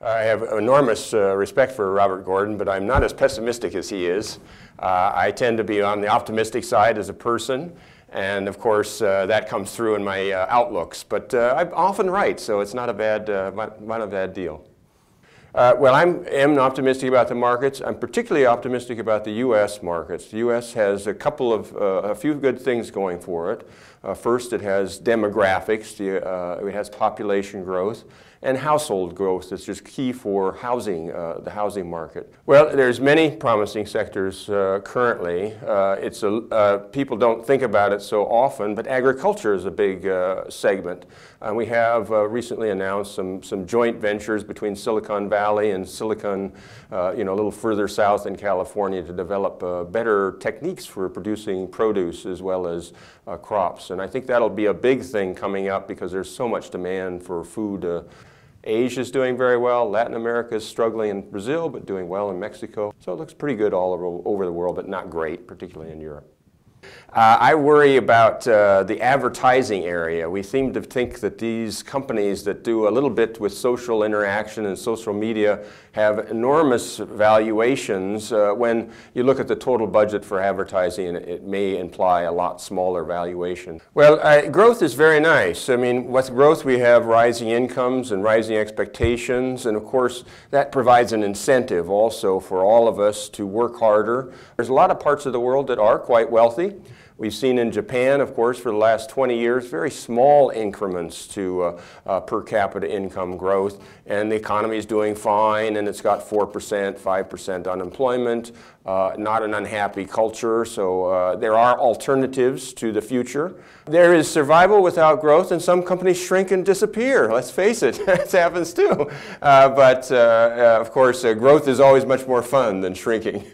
I have enormous respect for Robert Gordon, but I'm not as pessimistic as he is. I tend to be on the optimistic side as a person, and of course that comes through in my outlooks. But I'm often right, so it's not a bad deal. Well, I am optimistic about the markets. I'm particularly optimistic about the U.S. markets. The U.S. has a few good things going for it. First, it has demographics. It has population growth and household growth that's just key for housing, the housing market. Well, there's many promising sectors currently. People don't think about it so often, but agriculture is a big segment. We have recently announced some joint ventures between Silicon Valley and Silicon, a little further south in California, to develop better techniques for producing produce as well as crops. And I think that'll be a big thing coming up because there's so much demand for food. Asia is doing very well. Latin America is struggling in Brazil, but doing well in Mexico. So it looks pretty good all over the world, but not great, particularly in Europe. I worry about the advertising area. We seem to think that these companies that do a little bit with social interaction and social media have enormous valuations. When you look at the total budget for advertising, it may imply a lot smaller valuation. Well, growth is very nice. I mean, with growth we have rising incomes and rising expectations, and of course that provides an incentive also for all of us to work harder. There's a lot of parts of the world that are quite wealthy. We've seen in Japan, of course, for the last 20 years, very small increments to per capita income growth, and the economy is doing fine, and it's got 4%, 5% unemployment, not an unhappy culture, so there are alternatives to the future. There is survival without growth, and some companies shrink and disappear. Let's face it, that happens too. Of course, growth is always much more fun than shrinking.